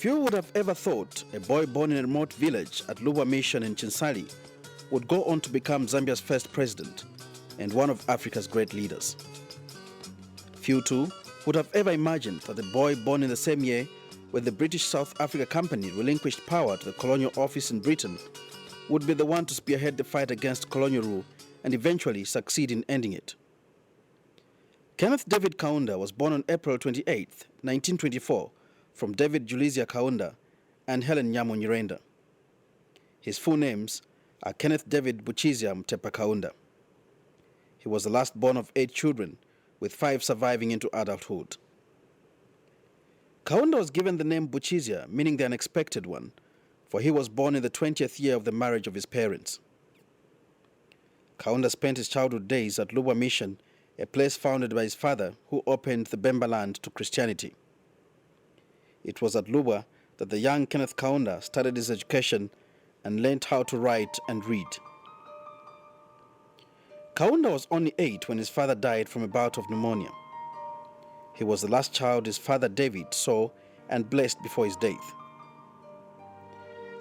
Few would have ever thought a boy born in a remote village at Luba Mission in Chinsali would go on to become Zambia's first president and one of Africa's great leaders. Few too would have ever imagined that the boy born in the same year when the British South Africa Company relinquished power to the colonial office in Britain would be the one to spearhead the fight against colonial rule and eventually succeed in ending it. Kenneth David Kaunda was born on April 28, 1924, from David Julizia Kaunda and Helen Nyamo Nyirenda. His full names are Kenneth David Buchizia Mtepa Kaunda. He was the last born of 8 children, with 5 surviving into adulthood. Kaunda was given the name Buchizia, meaning the unexpected one, for he was born in the 20th year of the marriage of his parents. Kaunda spent his childhood days at Luba Mission, a place founded by his father who opened the Bemba land to Christianity. It was at Luba that the young Kenneth Kaunda started his education and learned how to write and read. Kaunda was only 8 when his father died from a bout of pneumonia. He was the last child his father David saw and blessed before his death.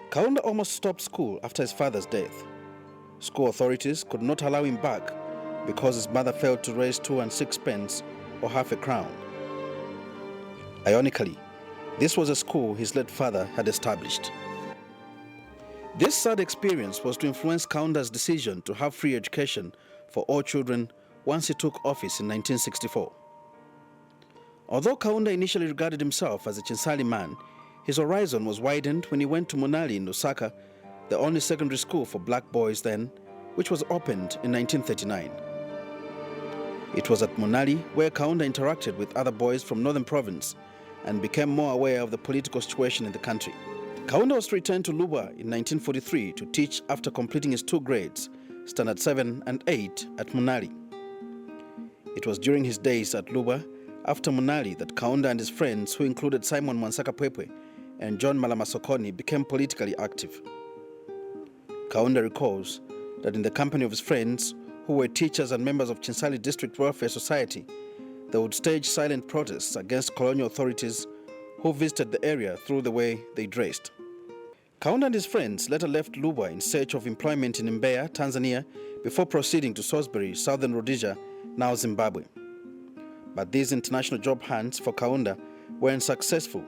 Kaunda almost stopped school after his father's death. School authorities could not allow him back because his mother failed to raise 2 and 6 pence or half a crown. Ironically, this was a school his late father had established. This sad experience was to influence Kaunda's decision to have free education for all children once he took office in 1964. Although Kaunda initially regarded himself as a Chinsali man, his horizon was widened when he went to Munali in Lusaka, the only secondary school for black boys then, which was opened in 1939. It was at Munali where Kaunda interacted with other boys from Northern Province and became more aware of the political situation in the country. Kaunda was returned to Luba in 1943 to teach after completing his 2 grades, Standard 7 and 8, at Munali. It was during his days at Luba, after Munali, that Kaunda and his friends, who included Simon Mwansaka Pwepwe and John Malamasokoni, became politically active. Kaunda recalls that in the company of his friends, who were teachers and members of Chinsali District Welfare Society, they would stage silent protests against colonial authorities who visited the area through the way they dressed. Kaunda and his friends later left Luba in search of employment in Mbeya, Tanzania, before proceeding to Salisbury, Southern Rhodesia, now Zimbabwe. But these international job hunts for Kaunda weren't successful,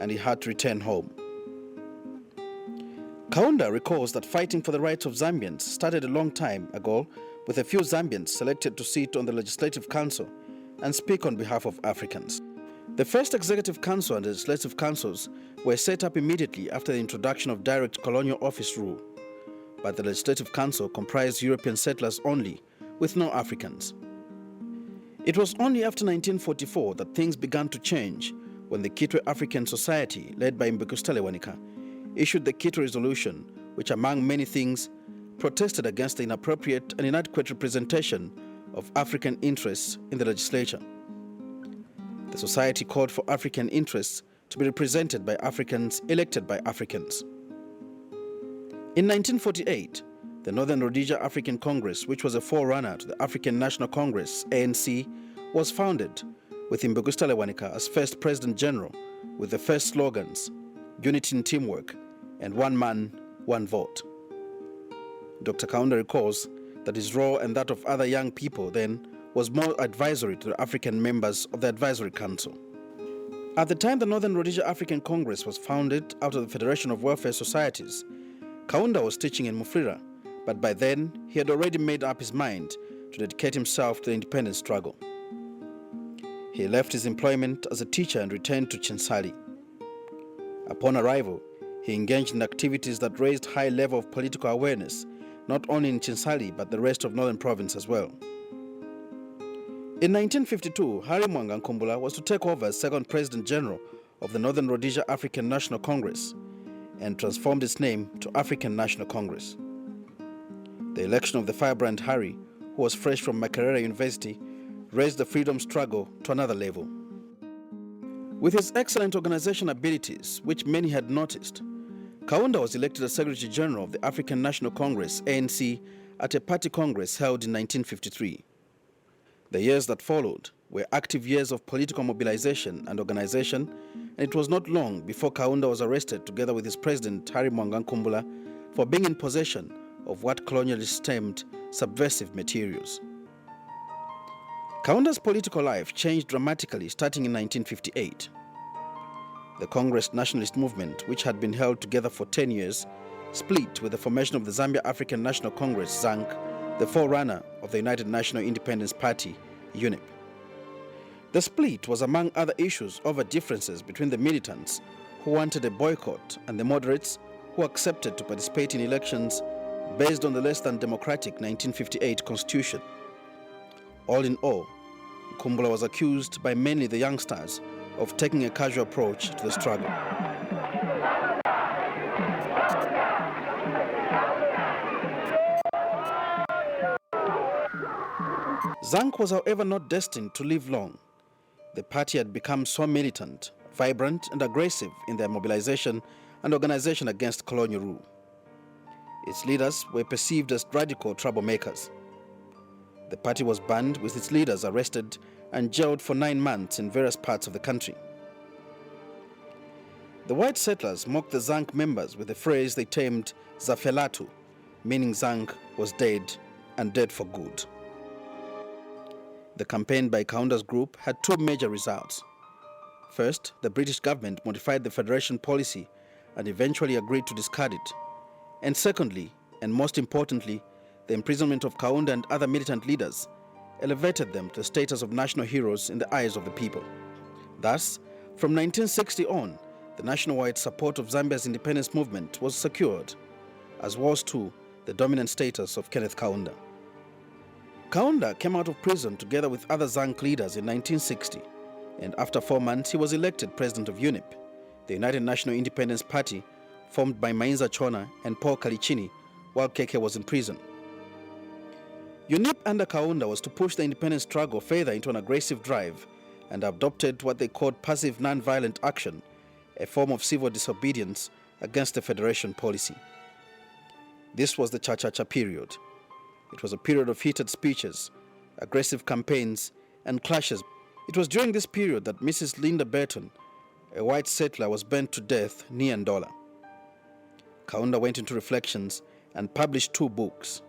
and he had to return home. Kaunda recalls that fighting for the rights of Zambians started a long time ago, with a few Zambians selected to sit on the Legislative Council and speak on behalf of Africans. The first Executive Council and Legislative Councils were set up immediately after the introduction of direct colonial office rule, but the Legislative Council comprised European settlers only, with no Africans. It was only after 1944 that things began to change when the Kitwe African Society, led by Mbekustele Wanika, issued the Kitwe Resolution, which among many things protested against the inappropriate and inadequate representation of African interests in the legislature. The society called for African interests to be represented by Africans elected by Africans. In 1948, the Northern Rhodesia African Congress, which was a forerunner to the African National Congress, ANC, was founded, with Mbekustele Wanika as first President General, with the first slogans, unity and teamwork, and one man, one vote. Dr. Kaunda recalls that his role and that of other young people then was more advisory to the African members of the Advisory Council. At the time the Northern Rhodesia African Congress was founded out of the Federation of Welfare Societies, Kaunda was teaching in Mufulira, but by then he had already made up his mind to dedicate himself to the independence struggle. He left his employment as a teacher and returned to Chinsali. Upon arrival, he engaged in activities that raised high level of political awareness, not only in Chinsali but the rest of Northern Province as well. In 1952, Harry Mwanga Nkumbula was to take over as second President General of the Northern Rhodesia African National Congress and transformed its name to African National Congress. The election of the firebrand Harry, who was fresh from Makerere University, raised the freedom struggle to another level. With his excellent organization abilities, which many had noticed, Kaunda was elected as Secretary General of the African National Congress, ANC, at a party congress held in 1953. The years that followed were active years of political mobilization and organization, and it was not long before Kaunda was arrested together with his president Harry Kumbula for being in possession of what colonialists termed subversive materials. Kaunda's political life changed dramatically starting in 1958. The Congress nationalist movement, which had been held together for 10 years, split with the formation of the Zambia African National Congress, ZANC, the forerunner of the United National Independence Party, UNIP. The split was among other issues over differences between the militants who wanted a boycott and the moderates who accepted to participate in elections based on the less than democratic 1958 constitution. All in all, Kumbula was accused by mainly the youngsters of taking a casual approach to the struggle. ZANC was, however, not destined to live long. The party had become so militant, vibrant, and aggressive in their mobilization and organization against colonial rule. Its leaders were perceived as radical troublemakers. The party was banned, with its leaders arrested and jailed for 9 months in various parts of the country. The white settlers mocked the ZANC members with a phrase they termed Zafelatu, meaning ZANC was dead and dead for good. The campaign by Kaunda's group had 2 major results. First, the British government modified the federation policy and eventually agreed to discard it. And secondly, and most importantly, the imprisonment of Kaunda and other militant leaders elevated them to the status of national heroes in the eyes of the people. Thus, from 1960 on, the nationwide support of Zambia's independence movement was secured, as was too the dominant status of Kenneth Kaunda. Kaunda came out of prison together with other ZANC leaders in 1960, and after 4 months he was elected president of UNIP, the United National Independence Party, formed by Maina Soko and Paul Kalichini while Keke was in prison. UNIP under Kaunda was to push the independence struggle further into an aggressive drive and adopted what they called passive non-violent action, a form of civil disobedience against the federation policy. This was the Cha-Cha-Cha period. It was a period of heated speeches, aggressive campaigns, and clashes. It was during this period that Mrs. Linda Burton, a white settler, was burnt to death near Ndola. Kaunda went into reflections and published 2 books,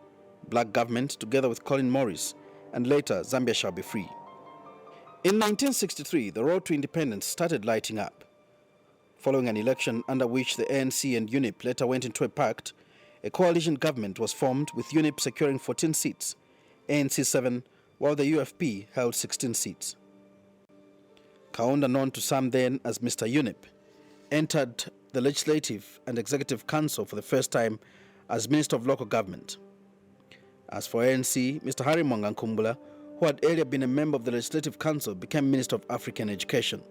Black Government together with Colin Morris, and later Zambia Shall Be Free. In 1963, the road to independence started lighting up. Following an election under which the ANC and UNIP later went into a pact, a coalition government was formed with UNIP securing 14 seats, ANC 7, while the UFP held 16 seats. Kaunda, known to some then as Mr. UNIP, entered the Legislative and Executive Council for the first time as Minister of Local Government. As for ANC, Mr. Harry Kumbula, who had earlier been a member of the Legislative Council, became Minister of African Education.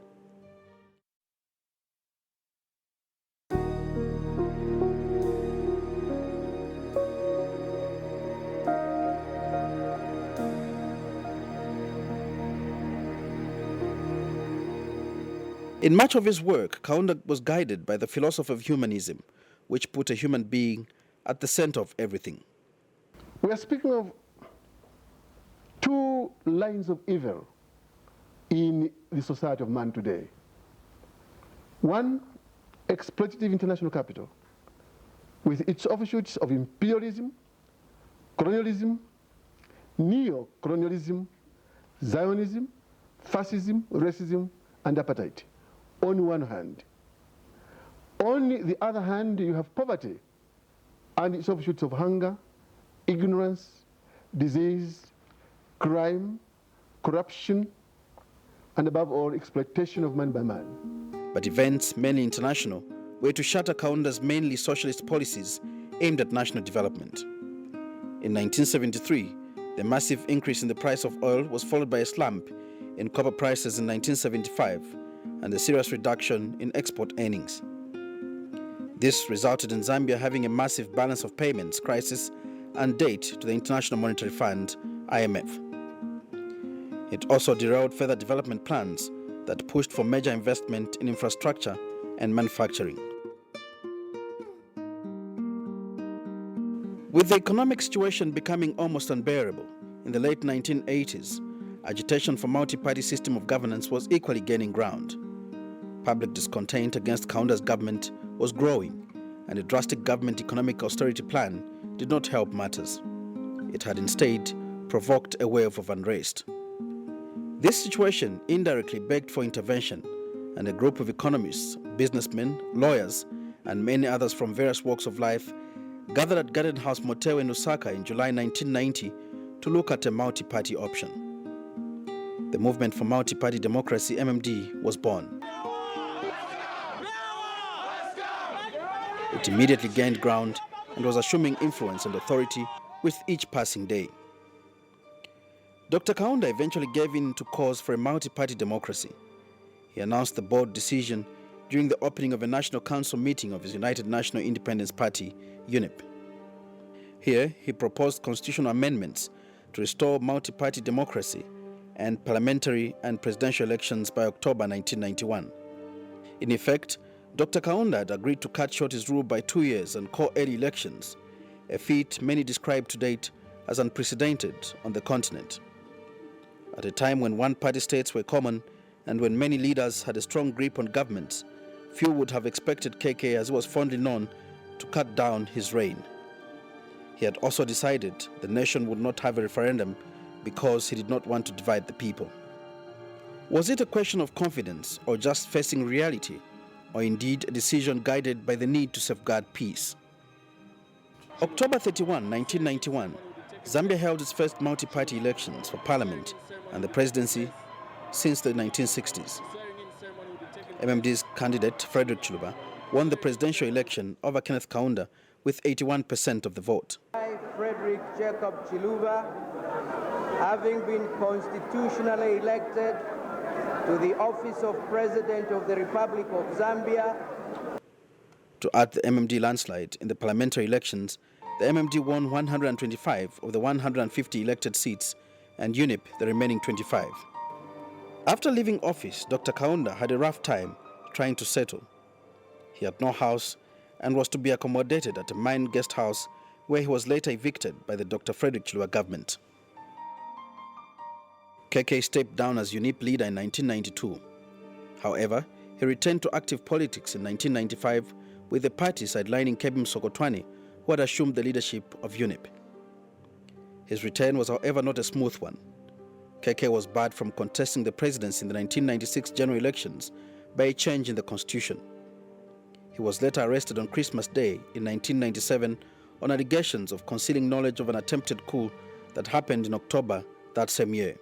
In much of his work, Kaunda was guided by the philosophy of humanism, which put a human being at the center of everything. We are speaking of 2 lines of evil in the society of man today. One, exploitative international capital, with its offshoots of imperialism, colonialism, neo-colonialism, Zionism, fascism, racism, and apartheid. On one hand. On the other hand, you have poverty and its offshoots of hunger, ignorance, disease, crime, corruption, and above all, exploitation of man by man. But events, mainly international, were to shatter Kaunda's mainly socialist policies aimed at national development. In 1973, the massive increase in the price of oil was followed by a slump in copper prices in 1975, and a serious reduction in export earnings. This resulted in Zambia having a massive balance of payments crisis and debt to the International Monetary Fund, IMF. It also derailed further development plans that pushed for major investment in infrastructure and manufacturing. With the economic situation becoming almost unbearable, in the late 1980s, agitation for multi-party system of governance was equally gaining ground. Public discontent against Kaunda's government was growing, and a drastic government economic austerity plan did not help matters. It had instead provoked a wave of unrest. This situation indirectly begged for intervention, and a group of economists, businessmen, lawyers, and many others from various walks of life gathered at Garden House Motel in Lusaka in July 1990 to look at a multi-party option. The Movement for Multi-Party Democracy, MMD, was born. It immediately gained ground and was assuming influence and authority with each passing day. Dr. Kaunda eventually gave in to calls for a multi-party democracy. He announced the bold decision during the opening of a National Council meeting of his United National Independence Party, UNIP. Here, he proposed constitutional amendments to restore multi-party democracy and parliamentary and presidential elections by October 1991. In effect, Dr. Kaunda had agreed to cut short his rule by 2 years and call early elections, a feat many describe to date as unprecedented on the continent. At a time when one-party states were common and when many leaders had a strong grip on governments, few would have expected KK, as he was fondly known, to cut down his reign. He had also decided the nation would not have a referendum because he did not want to divide the people. Was it a question of confidence or just facing reality, or indeed a decision guided by the need to safeguard peace? October 31, 1991, Zambia held its first multi-party elections for parliament and the presidency since the 1960s. MMD's candidate, Frederick Chiluba, won the presidential election over Kenneth Kaunda with 81% of the vote. I, Frederick Jacob Chiluba, having been constitutionally elected to the office of President of the Republic of Zambia. To add the MMD landslide in the parliamentary elections, the MMD won 125 of the 150 elected seats and UNIP the remaining 25. After leaving office, Dr. Kaunda had a rough time trying to settle. He had no house and was to be accommodated at a mine guest house where he was later evicted by the Dr. Frederick Chiluba government. KK stepped down as UNIP leader in 1992. However, he returned to active politics in 1995 with the party sidelining Kebim Sokotwane, who had assumed the leadership of UNIP. His return was, however, not a smooth one. KK was barred from contesting the presidency in the 1996 general elections by a change in the constitution. He was later arrested on Christmas Day in 1997 on allegations of concealing knowledge of an attempted coup that happened in October that same year.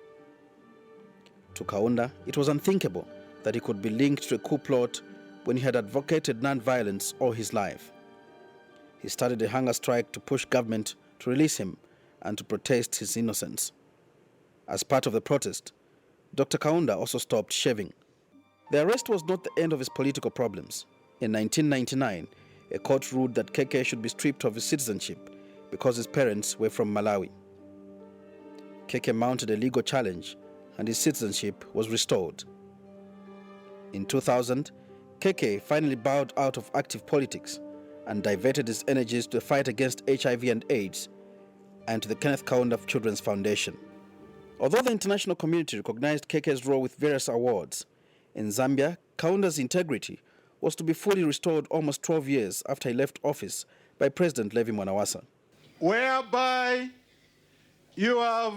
To Kaunda, it was unthinkable that he could be linked to a coup plot when he had advocated non-violence all his life. He started a hunger strike to push government to release him and to protest his innocence. As part of the protest, Dr. Kaunda also stopped shaving. The arrest was not the end of his political problems. In 1999, a court ruled that KK should be stripped of his citizenship because his parents were from Malawi. KK mounted a legal challenge and his citizenship was restored. In 2000, KK finally bowed out of active politics and diverted his energies to the fight against HIV and AIDS and to the Kenneth Kaunda Children's Foundation. Although the international community recognized KK's role with various awards, in Zambia, Kaunda's integrity was to be fully restored almost 12 years after he left office by President Levi Mwanawasa. Whereby you have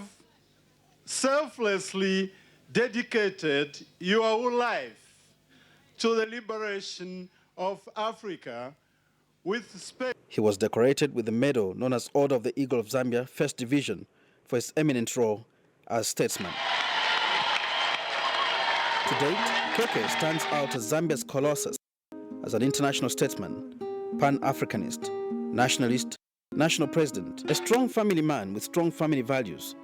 selflessly dedicated your whole life to the liberation of Africa with space. He was decorated with the medal known as Order of the Eagle of Zambia, First Division, for his eminent role as statesman. To date, KK stands out as Zambia's colossus, as an international statesman, pan-Africanist, nationalist, national president, a strong family man with strong family values.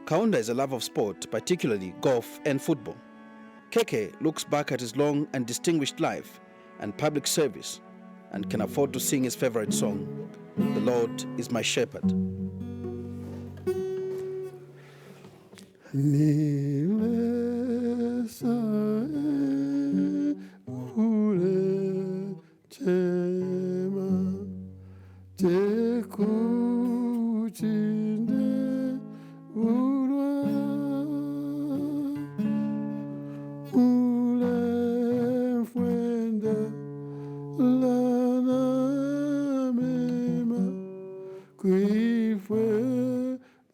Kaunda is a lover of sport, particularly golf and football. KK looks back at his long and distinguished life and public service and can afford to sing his favorite song, "The Lord is My Shepherd."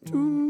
to